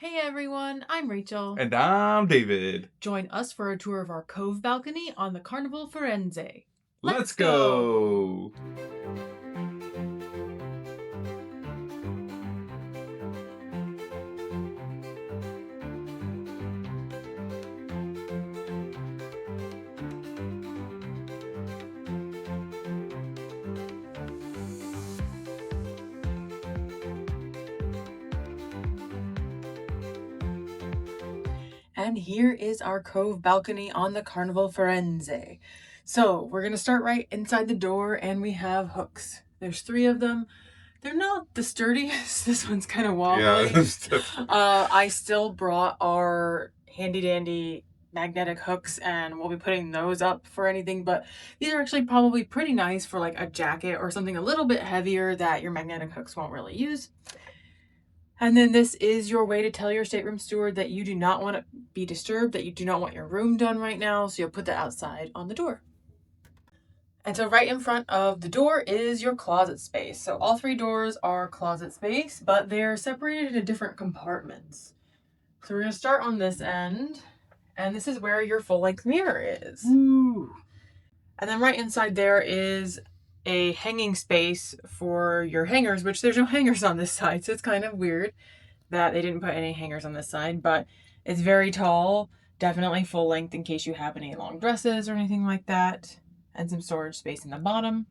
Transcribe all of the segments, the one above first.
Hey everyone, I'm Rachel. And I'm David. Join us for a tour of our Cove Balcony on the Carnival Firenze. Let's go! And here is our Cove Balcony on the Carnival Firenze. So we're going to start right inside the door and we have hooks. There's 3 of them. They're not the sturdiest. This one's kind of wobbly. Yeah, I still brought our handy dandy magnetic hooks and we'll be putting those up for anything, but these are actually probably pretty nice for like a jacket or something a little bit heavier that your magnetic hooks won't really use. And then this is your way to tell your stateroom steward that you do not want to be disturbed, that you do not want your room done right now, so you'll put that outside on the door. And so right in front of the door is your closet space. So all 3 doors are closet space, but they're separated into different compartments. So we're going to start on this end, and this is where your full-length mirror is. Ooh. And then right inside there is a hanging space for your hangers, which there's no hangers on this side, so it's kind of weird that they didn't put any hangers on this side, but it's very tall, definitely full length in case you have any long dresses or anything like that, and some storage space in the bottom.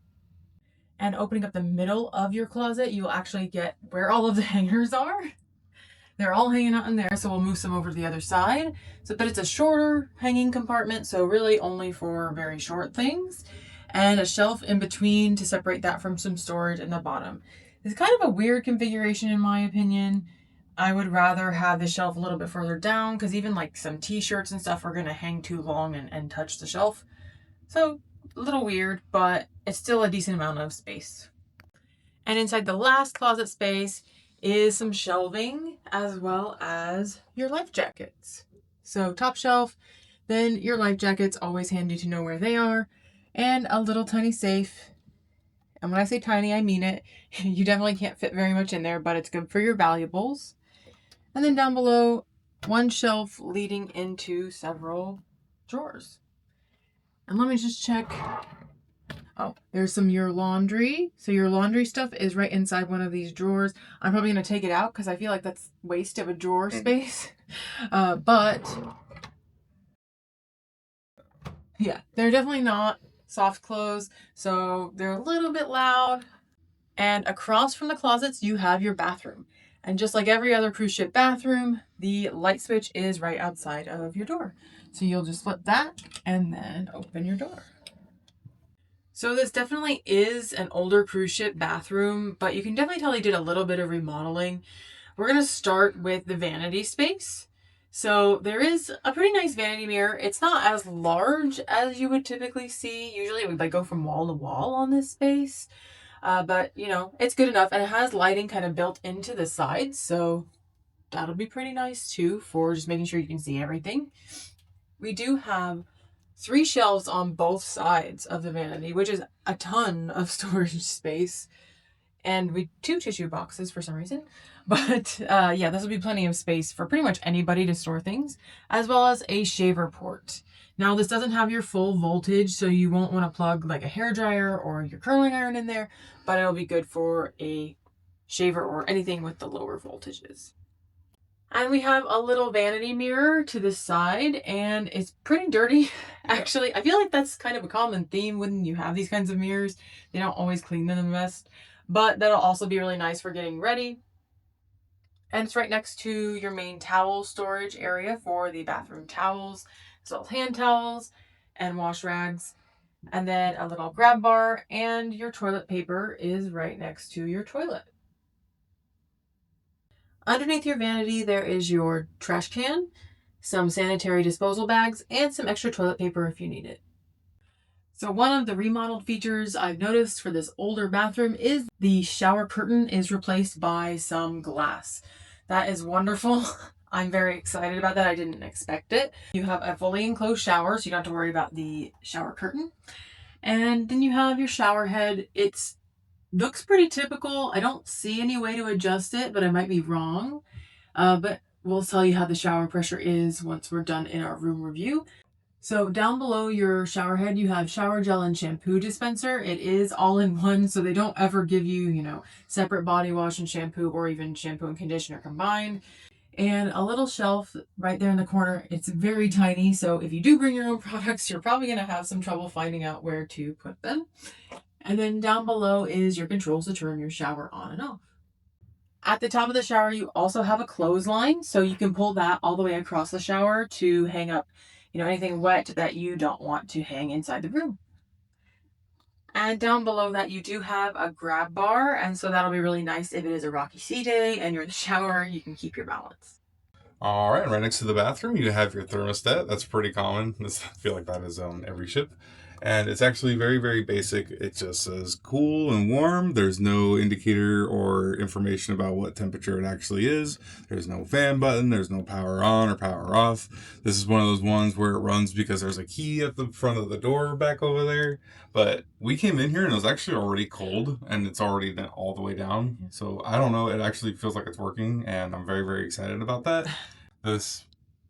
And opening up the middle of your closet, you'll actually get where all of the hangers are. They're all hanging out in there, so we'll move some over to the other side. But it's a shorter hanging compartment, so really only for very short things. And a shelf in between to separate that from some storage in the bottom. It's kind of a weird configuration in my opinion. I would rather have the shelf a little bit further down because even like some t-shirts and stuff are going to hang too long and touch the shelf. So a little weird, but it's still a decent amount of space. And inside the last closet space is some shelving as well as your life jackets. So top shelf, then your life jackets, always handy to know where they are. And a little tiny safe. And when I say tiny, I mean it. You definitely can't fit very much in there, but it's good for your valuables. And then down below, one shelf leading into several drawers. And let me just check. Oh, there's some your laundry. So your laundry stuff is right inside one of these drawers. I'm probably going to take it out because I feel like that's waste of a drawer space. But yeah, they're definitely not soft clothes, so they're a little bit loud. And across from the closets, you have your bathroom. And just like every other cruise ship bathroom, the light switch is right outside of your door. So you'll just flip that and then open your door. So this definitely is an older cruise ship bathroom, but you can definitely tell they did a little bit of remodeling. We're going to start with the vanity space. So there is a pretty nice vanity mirror. It's not as large as you would typically see. Usually it would like go from wall to wall on this space. But you know, it's good enough, and it has lighting kind of built into the sides. So that'll be pretty nice too for just making sure you can see everything. We do have 3 shelves on both sides of the vanity, which is a ton of storage space. And 2 tissue boxes for some reason. But yeah, this will be plenty of space for pretty much anybody to store things, as well as a shaver port. Now, this doesn't have your full voltage, so you won't want to plug like a hairdryer or your curling iron in there, but it'll be good for a shaver or anything with the lower voltages. And we have a little vanity mirror to the side, and it's pretty dirty, actually. I feel like that's kind of a common theme when you have these kinds of mirrors. They don't always clean them the best. But that'll also be really nice for getting ready. And it's right next to your main towel storage area for the bathroom towels, as well as hand towels and wash rags. And then a little grab bar, and your toilet paper is right next to your toilet. Underneath your vanity, there is your trash can, some sanitary disposal bags, and some extra toilet paper if you need it. So one of the remodeled features I've noticed for this older bathroom is the shower curtain is replaced by some glass. That is wonderful. I'm very excited about that. I didn't expect it. You have a fully enclosed shower, so you don't have to worry about the shower curtain. And then you have your shower head. It looks pretty typical. I don't see any way to adjust it, but I might be wrong. But we'll tell you how the shower pressure is once we're done in our room review. So down below your shower head, you have shower gel and shampoo dispenser. It is all in one, so they don't ever give you, separate body wash and shampoo or even shampoo and conditioner combined. And a little shelf right there in the corner. It's very tiny, so if you do bring your own products, you're probably going to have some trouble finding out where to put them. And then down below is your controls to turn your shower on and off. At the top of the shower, you also have a clothesline, so you can pull that all the way across the shower to hang up, anything wet that you don't want to hang inside the room. And down below that, you do have a grab bar, and so that'll be really nice if it is a rocky sea day and you're in the shower, you can keep your balance. All right, right next to the bathroom, you have your thermostat. That's pretty common. I feel like that is on every ship. And it's actually very, very basic. It just says cool and warm. There's no indicator or information about what temperature it actually is. There's no fan button. There's no power on or power off. This is one of those ones where it runs because there's a key at the front of the door back over there. But we came in here and it was actually already cold and it's already all the way down. So I don't know. It actually feels like it's working and I'm very, very excited about that. This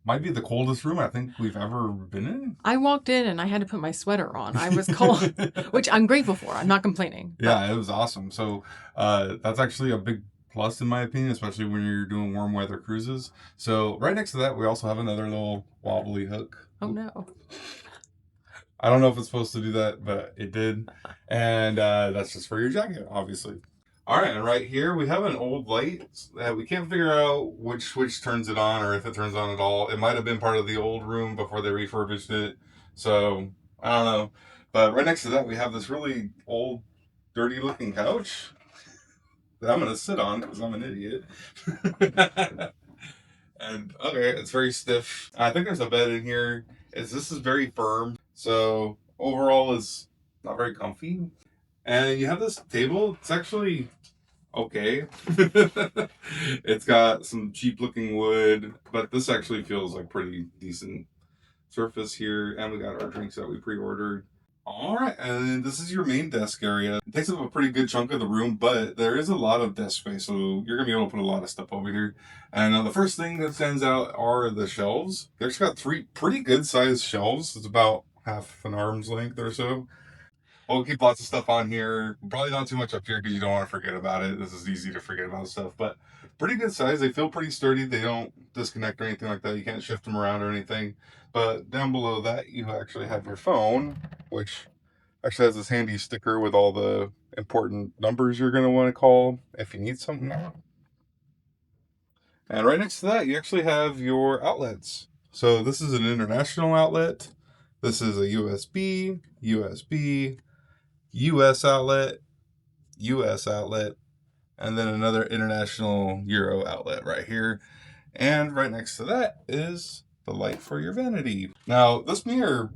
might be the coldest room I think we've ever been in. I walked in and I had to put my sweater on. I was cold, which I'm grateful for. I'm not complaining. Yeah, it was awesome. So that's actually a big plus in my opinion, especially when you're doing warm weather cruises. So right next to that, we also have another little wobbly hook. Oh no. I don't know if it's supposed to do that, but it did. And that's just for your jacket, obviously. All right, and right here we have an old light that we can't figure out which switch turns it on or if it turns on at all. It might have been part of the old room before they refurbished it. So, I don't know. But right next to that, we have this really old, dirty looking couch that I'm going to sit on because I'm an idiot. And, okay, it's very stiff. I think there's a bed in here. This is very firm. So, overall, it's not very comfy. And you have this table. It's actually okay. It's got some cheap looking wood, but this actually feels like pretty decent surface here. And we got our drinks that we pre-ordered. All right, and this is your main desk area. It takes up a pretty good chunk of the room, but there is a lot of desk space, so you're gonna be able to put a lot of stuff over here. And the first thing that stands out are the shelves. They actually got 3 pretty good sized shelves. It's about half an arm's length or so. We'll keep lots of stuff on here. Probably not too much up here because you don't want to forget about it. This is easy to forget about stuff, but pretty good size. They feel pretty sturdy. They don't disconnect or anything like that. You can't shift them around or anything. But down below that, you actually have your phone, which actually has this handy sticker with all the important numbers you're going to want to call if you need something. And right next to that, you actually have your outlets. So this is an international outlet. This is a USB, USB, US outlet, and then another international Euro outlet right here. And right next to that is the light for your vanity. Now, this mirror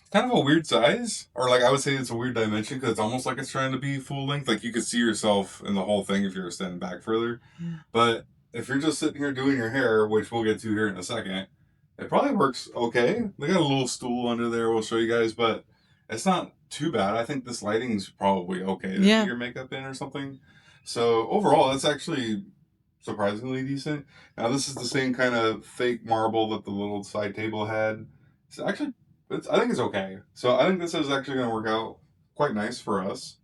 is kind of a weird size, or like I would say it's a weird dimension because it's almost like it's trying to be full length. Like you could see yourself in the whole thing if you were standing back further. Yeah. But if you're just sitting here doing your hair, which we'll get to here in a second, it probably works okay. They got a little stool under there we'll show you guys, but it's not too bad. I think this lighting's probably okay to do your makeup in or something. So overall, it's actually surprisingly decent. Now this is the same kind of fake marble that the little side table had. So actually, I think it's okay. So I think this is actually going to work out quite nice for us.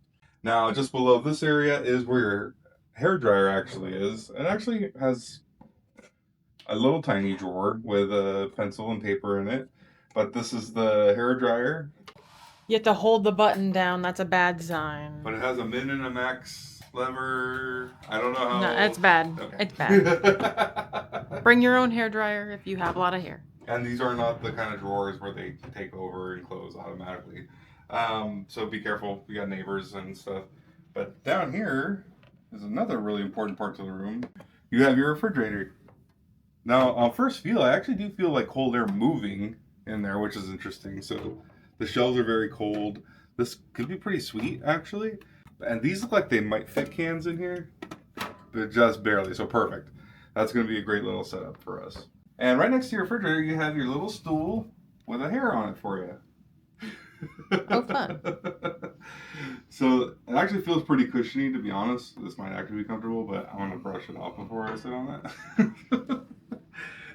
Now just below this area is where your hair dryer actually is. It actually has a little tiny drawer with a pencil and paper in it. But this is the hair dryer. You have to hold the button down. That's a bad sign. But it has a min and a max lever. I don't know how. No, it's bad. Okay. It's bad. Bring your own hair dryer if you have a lot of hair. And these are not the kind of drawers where they take over and close automatically. So be careful. We got neighbors and stuff. But down here is another really important part to the room. You have your refrigerator. Now, on first feel, I actually do feel like cold air moving in there, which is interesting. So the shelves are very cold. This could be pretty sweet, actually. And these look like they might fit cans in here, but just barely, so perfect. That's going to be a great little setup for us. And right next to your refrigerator, you have your little stool with a hair on it for you. Oh, fun. So it actually feels pretty cushiony, to be honest. This might actually be comfortable, but I'm gonna brush it off before I sit on that.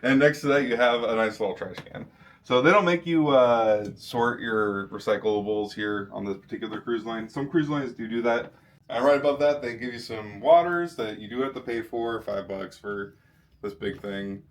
And next to that, you have a nice little trash can. So they don't make you sort your recyclables here on this particular cruise line. Some cruise lines do that. And right above that, they give you some waters that you do have to pay for, $5 for this big thing.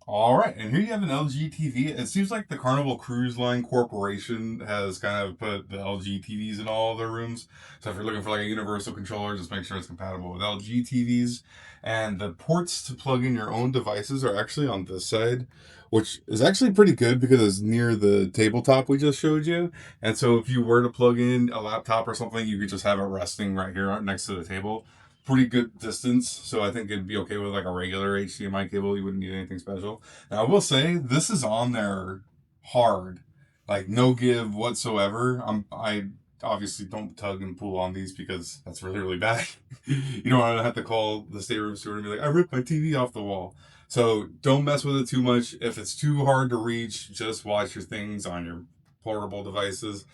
All right, and here you have an LG TV. It seems like the Carnival Cruise Line Corporation has kind of put the LG TVs in all of their rooms. So if you're looking for like a universal controller, just make sure it's compatible with LG TVs. And the ports to plug in your own devices are actually on this side, which is actually pretty good because it's near the tabletop we just showed you. And so if you were to plug in a laptop or something, you could just have it resting right here next to the table. Pretty good distance, so I think it'd be okay with like a regular HDMI cable. You wouldn't need anything special. Now I will say this is on there hard, like no give whatsoever. I obviously don't tug and pull on these because that's really bad. You don't want to have to call the stateroom steward and be like, I ripped my TV off the wall. So don't mess with it too much. If it's too hard to reach, just watch your things on your portable devices.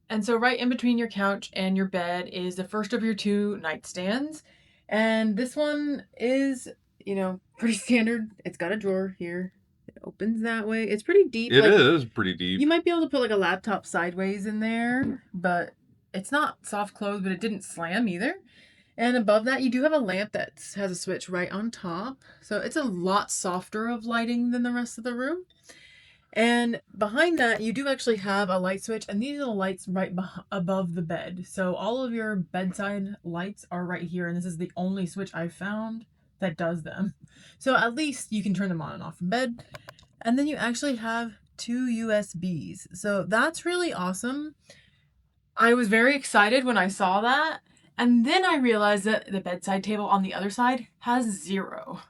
And so right in between your couch and your bed is the first of your 2 nightstands. And this one is, pretty standard. It's got a drawer here. It opens that way. It's pretty deep. It is pretty deep. You might be able to put like a laptop sideways in there, but it's not soft close, but it didn't slam either. And above that, you do have a lamp that has a switch right on top. So it's a lot softer of lighting than the rest of the room. And behind that, you do actually have a light switch, and these are the lights right above the bed. So all of your bedside lights are right here, and this is the only switch I've found that does them. So at least you can turn them on and off in bed. And then you actually have 2 USBs. So that's really awesome. I was very excited when I saw that. And then I realized that the bedside table on the other side has 0.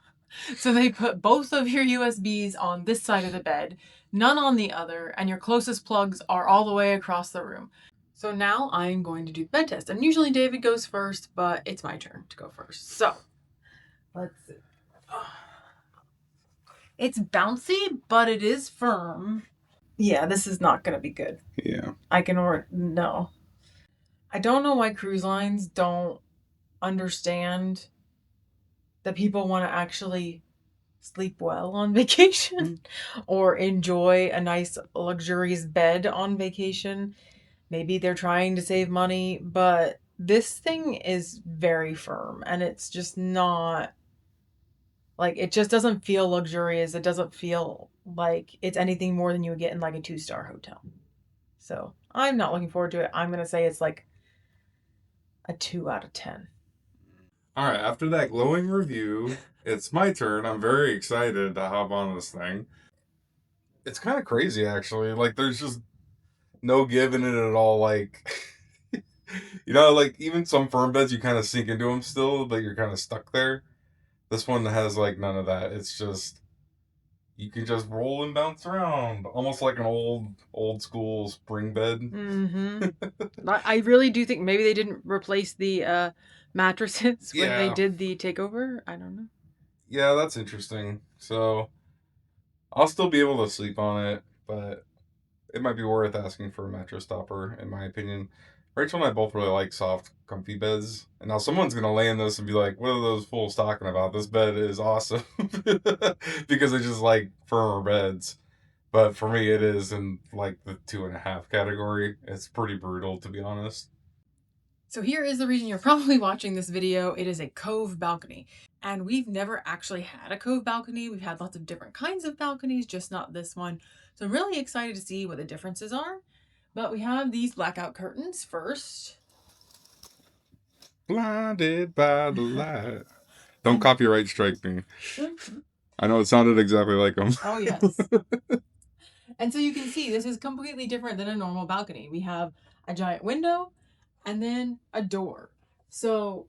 So they put both of your USBs on this side of the bed, none on the other, and your closest plugs are all the way across the room. So now I'm going to do the bed test. And usually David goes first, but it's my turn to go first. So let's see. It's bouncy, but it is firm. Yeah, this is not going to be good. Yeah. No. I don't know why cruise lines don't understand that people want to actually sleep well on vacation or enjoy a nice luxurious bed on vacation. Maybe they're trying to save money, but this thing is very firm and it's just not like, it just doesn't feel luxurious. It doesn't feel like it's anything more than you would get in like a 2-star hotel. So I'm not looking forward to it. I'm going to say it's like a 2 out of 10. All right, after that glowing review, it's my turn. I'm very excited to hop on this thing. It's kind of crazy, actually. Like, there's just no give in it at all. Like, like, even some firm beds, you kind of sink into them still, but you're kind of stuck there. This one has, like, none of that. It's just, you can just roll and bounce around. Almost like an old school spring bed. Mm-hmm. I really do think maybe they didn't replace the mattresses when they did the takeover. I don't know. Yeah, that's interesting. So I'll still be able to sleep on it, but it might be worth asking for a mattress topper, in my opinion. Rachel and I both really like soft, comfy beds. And now someone's going to lay in this and be like, what are those fools talking about? This bed is awesome. Because it's just like firmer beds. But for me, it is in like the 2.5 category. It's pretty brutal, to be honest. So here is the reason you're probably watching this video. It is a Cove balcony. And we've never actually had a Cove balcony. We've had lots of different kinds of balconies, just not this one. So I'm really excited to see what the differences are. But we have these blackout curtains first. Blinded by the light. Don't copyright strike me. I know it sounded exactly like them. Oh, yes. And so you can see this is completely different than a normal balcony. We have a giant window and then a door. So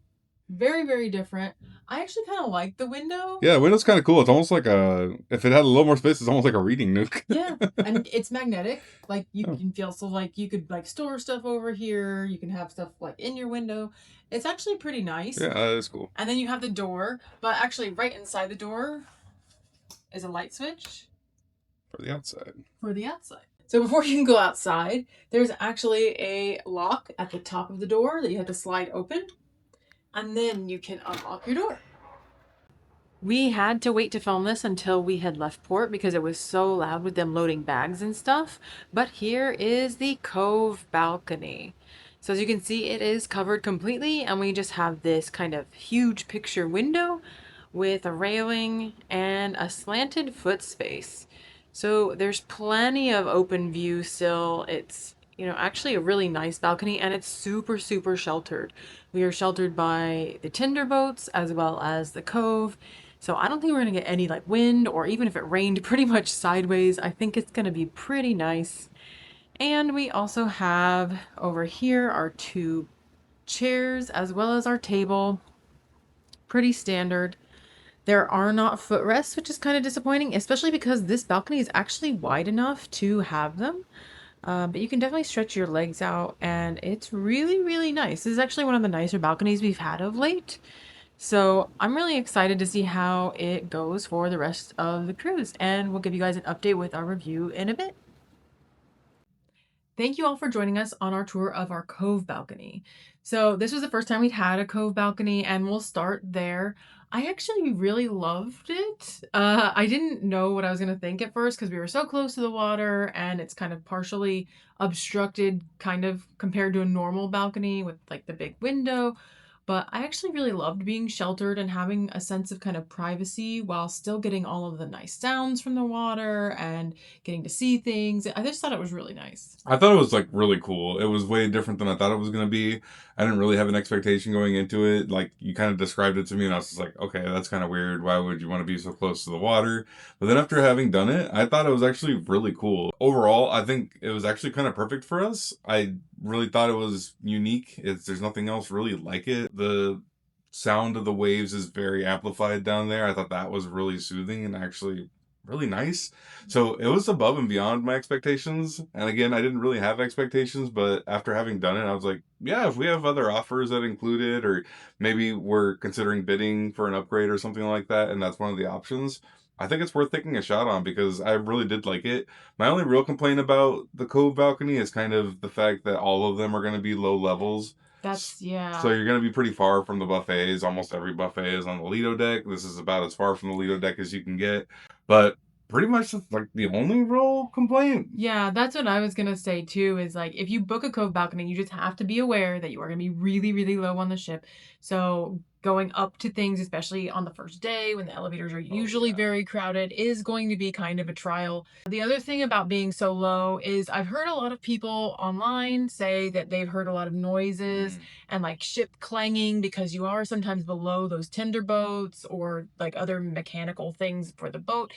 very, very different. I actually kind of like the window. Yeah, the window's kind of cool. It's almost like if it had a little more space, it's almost like a reading nook. Yeah, and it's magnetic. Like you can feel, so like you could like store stuff over here. You can have stuff like in your window. It's actually pretty nice. Yeah, that is cool. And then you have the door, but actually right inside the door is a light switch. For the outside. For the outside. So before you can go outside, there's actually a lock at the top of the door that you have to slide open, and then you can unlock your door. We had to wait to film this until we had left port because it was so loud with them loading bags and stuff. But here is the Cove Balcony. So as you can see, it is covered completely, and we just have this kind of huge picture window with a railing and a slanted foot space. So there's plenty of open view still. It's, actually a really nice balcony, and it's super, super sheltered. We are sheltered by the tinder boats as well as the cove. So I don't think we're going to get any like wind, or even if it rained pretty much sideways, I think it's going to be pretty nice. And we also have over here our 2 chairs as well as our table. Pretty standard. There are not footrests, which is kind of disappointing, especially because this balcony is actually wide enough to have them. But you can definitely stretch your legs out, and it's really, really nice. This is actually one of the nicer balconies we've had of late. So I'm really excited to see how it goes for the rest of the cruise, and we'll give you guys an update with our review in a bit. Thank you all for joining us on our tour of our Cove Balcony. So this was the first time we'd had a Cove Balcony, and we'll start there. I actually really loved it. I didn't know what I was going to think at first because we were so close to the water, and it's kind of partially obstructed kind of compared to a normal balcony with like the big window. But I actually really loved being sheltered and having a sense of kind of privacy while still getting all of the nice sounds from the water and getting to see things. I just thought it was really nice. I thought it was like really cool. It was way different than I thought it was going to be. I didn't really have an expectation going into it. Like you kind of described it to me and I was just like, okay, that's kind of weird. Why would you want to be so close to the water? But then after having done it, I thought it was actually really cool. Overall, I think it was actually kind of perfect for us. I really thought it was unique. There's nothing else really like it. The sound of the waves is very amplified down there. I thought that was really soothing and actually really nice. So it was above and beyond my expectations. And again, I didn't really have expectations, but after having done it, I was like, yeah, if we have other offers that include it, or maybe we're considering bidding for an upgrade or something like that, and that's one of the options, I think it's worth taking a shot on because I really did like it. My only real complaint about the Cove Balcony is kind of the fact that all of them are going to be low levels. Yeah. So you're going to be pretty far from the buffets. Almost every buffet is on the Lido deck. This is about as far from the Lido deck as you can get. But pretty much that's like the only real complaint. Yeah, that's what I was gonna say too, is like if you book a Cove Balcony, you just have to be aware that you are gonna be really, really low on the ship. So going up to things, especially on the first day when the elevators are usually very crowded, is going to be kind of a trial. The other thing about being so low is I've heard a lot of people online say that they've heard a lot of noises and like ship clanging because you are sometimes below those tender boats or like other mechanical things for the boat.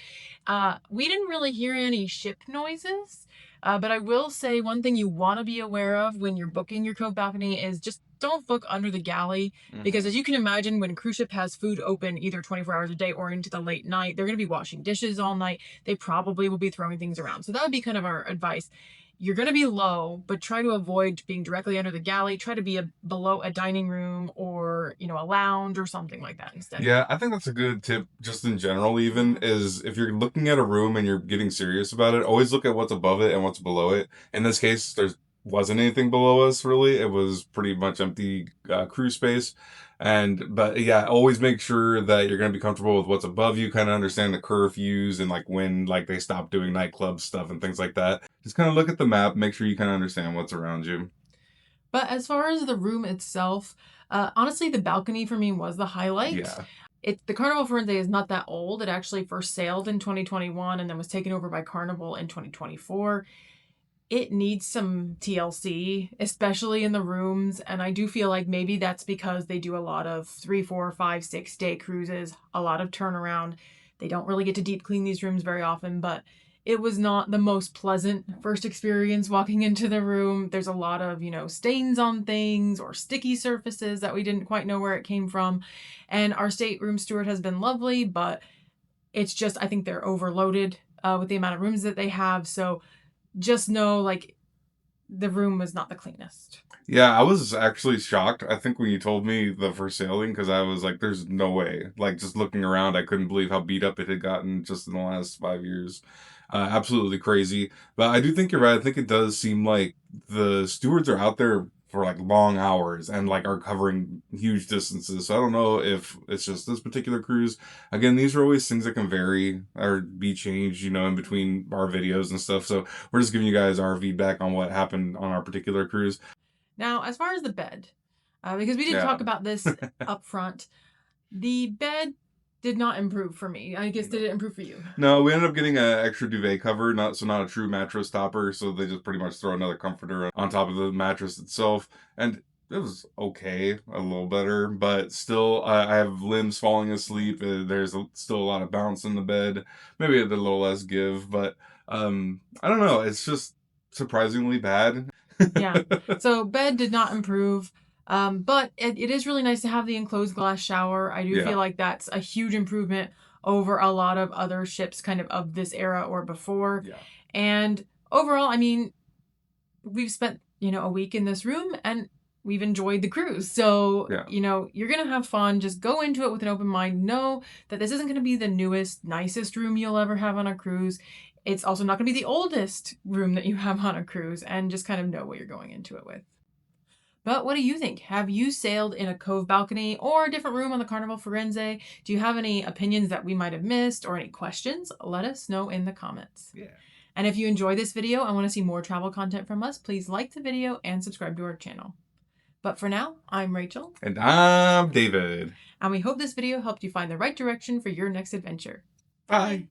We didn't really hear any ship noises, but I will say one thing you want to be aware of when you're booking your Cove Balcony is just don't book under the galley, because as you can imagine, when a cruise ship has food open either 24 hours a day or into the late night, they're going to be washing dishes all night. They probably will be throwing things around. So that would be kind of our advice. You're going to be low, but try to avoid being directly under the galley. Try to be below a dining room or, a lounge or something like that instead. Yeah, I think that's a good tip just in general, even is if you're looking at a room and you're getting serious about it, always look at what's above it and what's below it. In this case, there wasn't anything below us really. It was pretty much empty crew space. But yeah, always make sure that you're going to be comfortable with what's above you, kind of understand the curfews and like when like they stop doing nightclub stuff and things like that. Just kind of look at the map, make sure you kind of understand what's around you. But as far as the room itself, honestly, the balcony for me was the highlight. Yeah. The Carnival Firenze is not that old. It actually first sailed in 2021 and then was taken over by Carnival in 2024. It needs some TLC, especially in the rooms. And I do feel like maybe that's because they do a lot of 3, 4, 5, 6 day cruises, a lot of turnaround. They don't really get to deep clean these rooms very often, but it was not the most pleasant first experience walking into the room. There's a lot of, stains on things or sticky surfaces that we didn't quite know where it came from. And our stateroom steward has been lovely, but it's just, I think they're overloaded with the amount of rooms that they have. So just know, like, the room was not the cleanest. Yeah, I was actually shocked. I think when you told me the first sailing, because I was like, "There's no way." Like just looking around, I couldn't believe how beat up it had gotten just in the last 5 years. Absolutely crazy. But I do think you're right. I think it does seem like the stewards are out there for like long hours and like are covering huge distances. So I don't know if it's just this particular cruise. Again, these are always things that can vary or be changed, in between our videos and stuff. So we're just giving you guys our feedback on what happened on our particular cruise. Now, as far as the bed, because we did talk about this up front, the bed did not improve for me. I guess did it improve for you? No, we ended up getting an extra duvet cover, not a true mattress topper. So they just pretty much throw another comforter on top of the mattress itself, and it was okay, a little better, but still, I have limbs falling asleep. There's still a lot of bounce in the bed, maybe a little less give, but I don't know. It's just surprisingly bad. Yeah. So bed did not improve. But it is really nice to have the enclosed glass shower. I do feel like that's a huge improvement over a lot of other ships kind of this era or before. Yeah. And overall, I mean, we've spent, a week in this room and we've enjoyed the cruise. So, you're going to have fun. Just go into it with an open mind. Know that this isn't going to be the newest, nicest room you'll ever have on a cruise. It's also not going to be the oldest room that you have on a cruise, and just kind of know what you're going into it with. But what do you think? Have you sailed in a Cove Balcony or a different room on the Carnival Firenze? Do you have any opinions that we might have missed or any questions? Let us know in the comments. Yeah. And if you enjoy this video and want to see more travel content from us, please like the video and subscribe to our channel. But for now, I'm Rachel. And I'm David. And we hope this video helped you find the right direction for your next adventure. Bye.